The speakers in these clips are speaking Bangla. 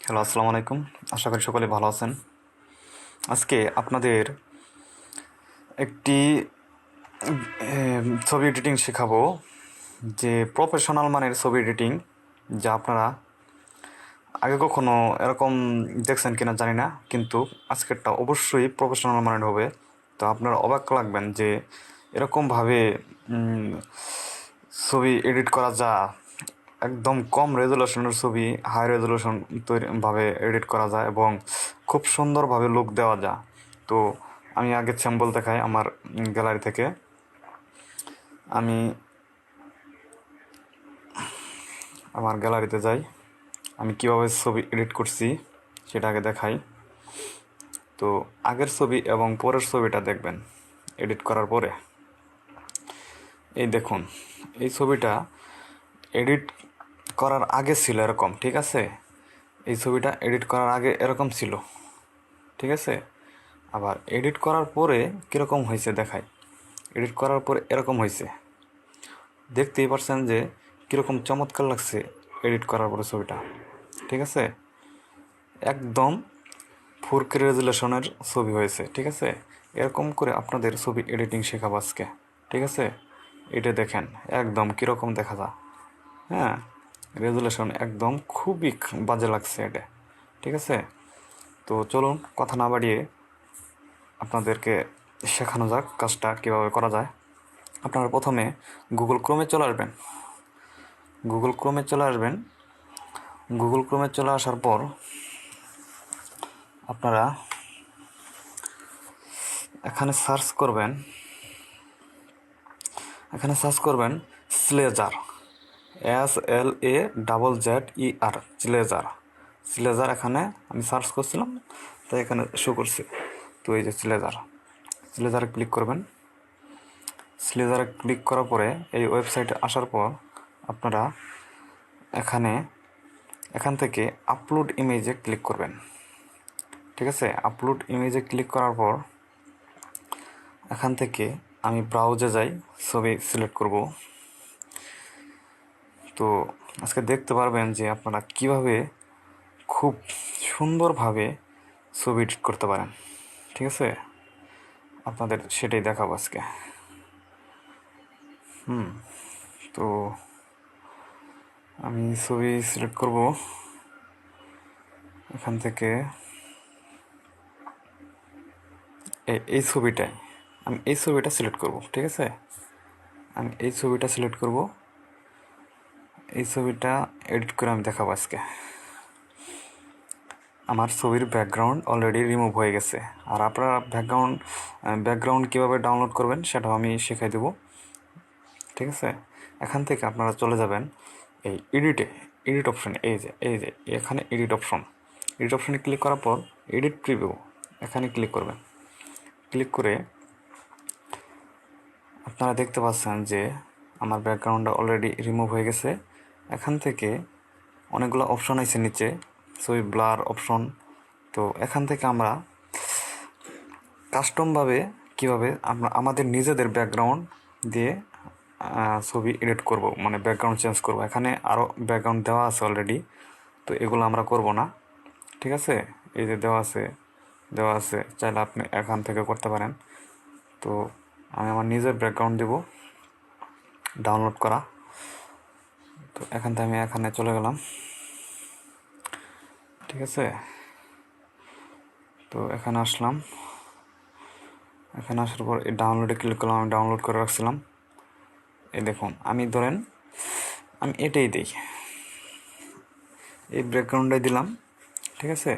হ্যালো, আসসালামু আলাইকুম। আশা করি সকলে ভালো আছেন। আজকে আপনাদের একটি ছবি এডিটিং শেখাবো, যে প্রফেশনাল মানের ছবি এডিটিং, যা আপনারা আগে কখনো এরকম দেখছেন কিনা জানি না, কিন্তু আজকেরটা অবশ্যই প্রফেশনাল মানের হবে। তো আপনারা অবাক লাগবেন যে এরকমভাবে ছবি এডিট করা যায়। একদম কম রেজুলেশনের ছবি হাই রেজুলেশন ভাবে এডিট করা যায় এবং খুব সুন্দরভাবে লুক দেওয়া যায়। তো আমি আগে স্যাম্পল দেখাই আমার গ্যালারি থেকে। আমি আমার গ্যালারিতে যাই, আমি কীভাবে ছবি এডিট করছি সেটা আগে দেখাই। তো আগের ছবি এবং পরের ছবিটা দেখবেন এডিট করার পরে। এই দেখুন, এই ছবিটা এডিট করার আগে ছিল এরকম, ঠিক আছে? এই ছবিটা এডিট করার আগে এরকম ছিল, ঠিক আছে? আবার এডিট করার পরে কীরকম হয়েছে দেখাই। এডিট করার পরে এরকম হয়েছে, দেখতেই পারছেন যে কীরকম চমৎকার লাগছে এডিট করার পরে ছবিটা, ঠিক আছে? একদম 4K রেজুলেশনের ছবি হয়েছে, ঠিক আছে? এরকম করে আপনাদের ছবি এডিটিং শেখাবো আজকে, ঠিক আছে? এটা দেখেন একদম কীরকম দেখা যায়। হ্যাঁ, রেজুলেশন একদম খুবই বাজে লাগছে এটা, ঠিক আছে? তো চলুন কথা না বাড়িয়ে আপনাদেরকে শেখানো যাক কাজটা কীভাবে করা যায়। আপনারা প্রথমে গুগল ক্রোমে চলে আসবেন। গুগল ক্রোমে চলে আসার পর আপনারা এখানে সার্চ করবেন স্লেজার, SLAZZER, স্লেজার। এখানে আমি সার্চ করছিলাম, তাই এখানে শো করছে। তো এই যে স্লেজারে ক্লিক করবেন। স্লেজারে ক্লিক করার পরে এই ওয়েবসাইটে আসার পর আপনারা এখান থেকে আপলোড ইমেজে ক্লিক করবেন, ঠিক আছে? আপলোড ইমেজে ক্লিক করার পর এখান থেকে আমি ব্রাউজে যাই, ছবি সিলেক্ট করব। তো আজকে দেখতে পারবেন যে আপনারা কিভাবে খুব সুন্দরভাবে ছবি এডিট করতে পারেন, ঠিক আছে? আপনাদের সেটাই দেখাবো আজকে। তো আমি ছবি সিলেক্ট করব এখান থেকে। এই ছবিটাই আমি এই ছবিটা সিলেক্ট করব, ঠিক আছে? আমি এই ছবিটা সিলেক্ট করব, এই ছবিটা এডিট করে আমি দেখাবো আজকে। আমার ছবির ব্যাকগ্রাউন্ড অলরেডি রিমুভ হয়ে গেছে। আর আপনারা ব্যাকগ্রাউন্ড কীভাবে ডাউনলোড করবেন সেটাও আমি শেখাই দেবো, ঠিক আছে? এখান থেকে আপনারা চলে যাবেন এই এডিট অপশানে। এই যে এখানে এডিট অপশানে ক্লিক করার পর এডিট প্রিভিউ এখানে ক্লিক করবেন। ক্লিক করে আপনারা দেখতে পাচ্ছেন যে আমার ব্যাকগ্রাউন্ডটা অলরেডি রিমুভ হয়ে গেছে। এখান থেকে অনেকগুলো অপশন আছে নিচে, ছবি ব্লার অপশন। তো এখান থেকে আমরা কাস্টমভাবে কীভাবে আমাদের নিজেদের ব্যাকগ্রাউন্ড দিয়ে ছবি এডিট করব, মানে ব্যাকগ্রাউন্ড চেঞ্জ করব। এখানে আরও ব্যাকগ্রাউন্ড দেওয়া আছে অলরেডি, তো এগুলো আমরা করব না, ঠিক আছে? এই যে দেওয়া আছে, চাইলে আপনি এখান থেকে করতে পারেন। তো আমি আমার নিজের ব্যাকগ্রাউন্ড দেব, ডাউনলোড করা। তো এখান থেকে আমি এখানে চলে গেলাম, ঠিক আছে? তো এখানে আসলাম, এখানে আসার পর এই ডাউনলোডে ক্লিক করলাম। আমি ডাউনলোড করে রাখছিলাম। এই দেখুন, আমি এটাই দিই, এই ব্যাকগ্রাউন্ডটাই দিলাম, ঠিক আছে?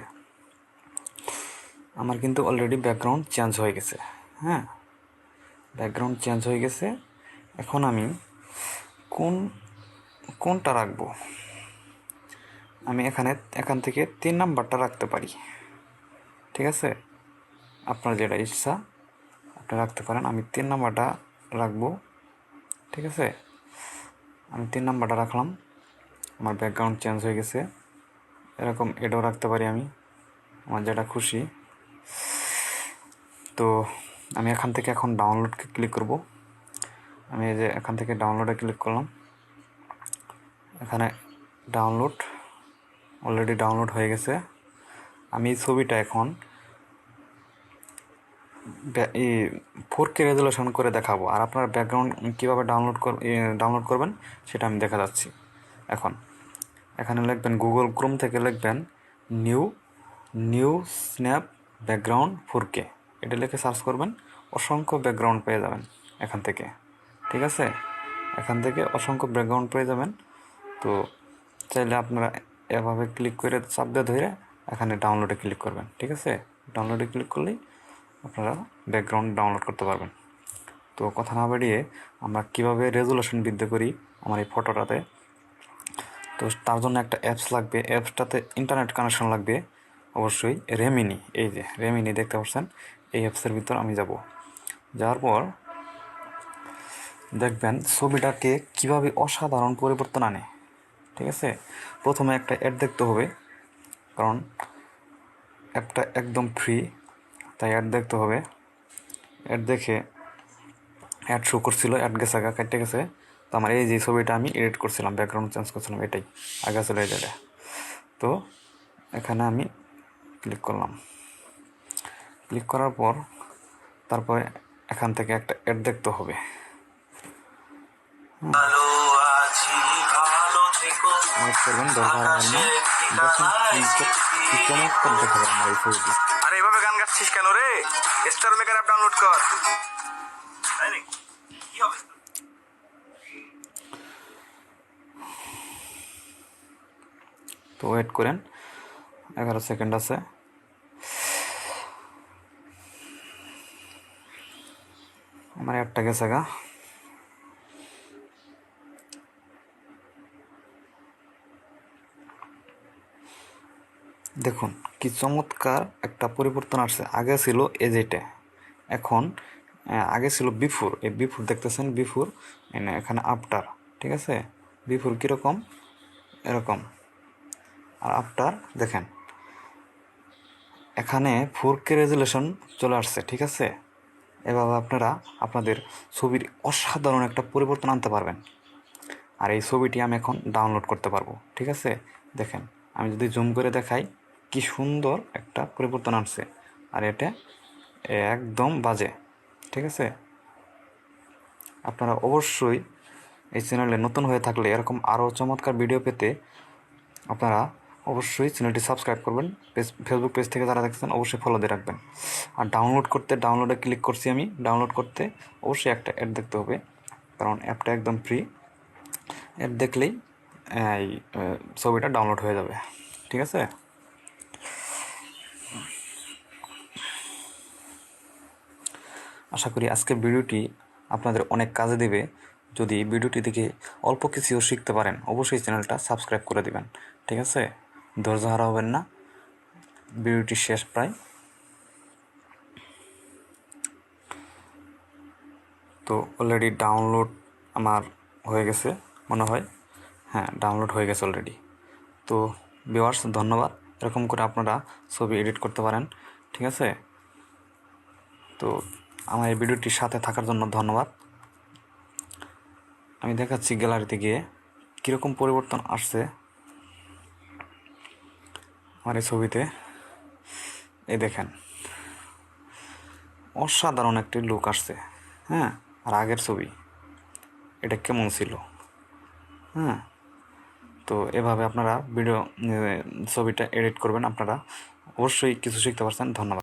আমার কিন্তু অলরেডি ব্যাকগ্রাউন্ড চেঞ্জ হয়ে গেছে। হ্যাঁ, ব্যাকগ্রাউন্ড চেঞ্জ হয়ে গেছে। এখন আমি কোনটা রাখবো? আমি এখান থেকে 3 নাম্বারটা রাখতে পারি, ঠিক আছে? আপনার যেটা ইচ্ছা আপনি রাখতে পারেন। আমি 3 নাম্বারটা রাখবো, ঠিক আছে? আমি 3 নাম্বারটা রাখলাম। আমার ব্যাকগ্রাউন্ড চেঞ্জ হয়ে গেছে। এরকম এটাও রাখতে পারি আমি, আমার যেটা খুশি। তো আমি এখান থেকে এখন ডাউনলোডকে ক্লিক করব। আমি এই যে এখান থেকে ডাউনলোডে ক্লিক করলাম। এখানে ডাউনলোড অলরেডি ডাউনলোড হয়ে গেছে। আমি এই ছবিটা এখন 4K রেজুলেশন করে দেখাবো, আর আপনার ব্যাকগ্রাউন্ড কীভাবে ডাউনলোড করবেন সেটা আমি দেখা যাচ্ছি। এখানে লিখবেন গুগল ক্রোম থেকে লিখবেন নিউ স্ন্যাপ ব্যাকগ্রাউন্ড 4K, এটা লিখে সার্চ করবেন, অসংখ্য ব্যাকগ্রাউন্ড পেয়ে যাবেন এখান থেকে। ঠিক আছে, এখান থেকে অসংখ্য ব্যাকগ্রাউন্ড পেয়ে যাবেন। তো চাইলে আপনারা এভাবে ক্লিক করে চাপ দিয়ে ধরে এখানে ডাউনলোডে ক্লিক করবেন। ঠিক আছে, ডাউনলোডে ক্লিক করলেই আপনারা ব্যাকগ্রাউন্ড ডাউনলোড করতে পারবেন। তো কথা না বাড়িয়ে আমরা কীভাবে রেজুলেশন বৃদ্ধি করি আমার এই ফটোটাতে, তো তার জন্য একটা অ্যাপস লাগবে। অ্যাপসটাতে ইন্টারনেট কানেকশন লাগবে অবশ্যই। রেমিনি, এই যে রেমিনি দেখতে পাচ্ছেন, এই অ্যাপসের ভিতর আমি যাব। যাওয়ার পর দেখবেন ছবিটাকে কীভাবে অসাধারণ পরিবর্তন আনে। ঠিক আছে, প্রথমে একটা অ্যাড দেখতে হবে, কারণ অ্যাপটা একদম ফ্রি, তাই অ্যাড দেখতে হবে। অ্যাড দেখে অ্যাড শো করছিল, অ্যাড গেছে কেটে গেছে। তো আমার এই যে ছবিটা আমি এডিট করছিলাম, ব্যাকগ্রাউন্ড চেঞ্জ করছিলাম, এটাই আগে ছিল এই জায়গায়। তো এখানে আমি ক্লিক করলাম। ক্লিক করার পর তারপরে এখান থেকে একটা অ্যাড দেখতে হবে। করবেন দরকার হয় না, দেখুন কি চমৎকার দেখাবে আমার এই ছবিটি। আরে এভাবে গান গাচ্ছিস কেন রে? স্টার মেকার অ্যাপ ডাউনলোড কর। কি হবে? তো ওয়েট করেন, 11 সেকেন্ড আছে। আমার একটা গেছে গা। দেখুন কি চমৎকার একটা পরিবর্তন আসছে। আগে ছিল এজেটে, এখন আগে ছিল বিফোর। এই বিফোর দেখতেছেন, বিফোর এখানে আফটার। ঠিক আছে, বিফোর কীরকম, এরকম, আর আফটার দেখেন এখানে 4K রেজুলেশন চলে আসছে। ঠিক আছে, এভাবে আপনারা আপনাদের ছবির অসাধারণ একটা পরিবর্তন আনতে পারবেন। আর এই ছবিটি আমি এখন ডাউনলোড করতে পারবো। ঠিক আছে, দেখেন আমি যদি জুম করে দেখাই কি সুন্দর একটা পরিবর্তন আসছে, আর এটা একদম বাজে। ঠিক আছে, আপনারা অবশ্যই এই চ্যানেলে নতুন হয়ে থাকলে এরকম আরও চমৎকার ভিডিও পেতে আপনারা অবশ্যই চ্যানেলটি সাবস্ক্রাইব করবেন। ফেসবুক পেজ থেকে যারা দেখছেন অবশ্যই ফলো দিয়ে রাখবেন। আর ডাউনলোডে ক্লিক করছি আমি। ডাউনলোড করতে অবশ্যই একটা অ্যাড দেখতে হবে, কারণ অ্যাপটা একদম ফ্রি। অ্যাড দেখলেই এই ছবিটা ডাউনলোড হয়ে যাবে। ঠিক আছে, আশা করি আজকের ভিডিওটি আপনাদের অনেক কাজে দেবে। যদি ভিডিওটি থেকে অল্প কিছুও শিখতে পারেন অবশ্যই চ্যানেলটা সাবস্ক্রাইব করে দিবেন। ঠিক আছে, ধৈর্য হারা হবেন না। ভিডিওটি শেষ প্রায়। তো অলরেডি ডাউনলোড আমার হয়ে গেছে মনে হয়, হ্যাঁ ডাউনলোড হয়ে গেছে অলরেডি। তো ভিউয়ার্স ধন্যবাদ, এরকম করে আপনারা ছবি এডিট করতে পারেন। ঠিক আছে, তো আমার এই ভিডিওটির সাথে থাকার জন্য ধন্যবাদ। আমি দেখাচ্ছি গ্যালারিতে গিয়ে কীরকম পরিবর্তন আসছে আমার এই ছবিতে। এই দেখেন অসাধারণ একটি লুক আসছে। হ্যাঁ, আর আগের ছবি এটা কেমন ছিল। হ্যাঁ, তো এভাবে আপনারা ছবিটা এডিট করবেন, আপনারা অবশ্যই কিছু শিখতে পারছেন। ধন্যবাদ।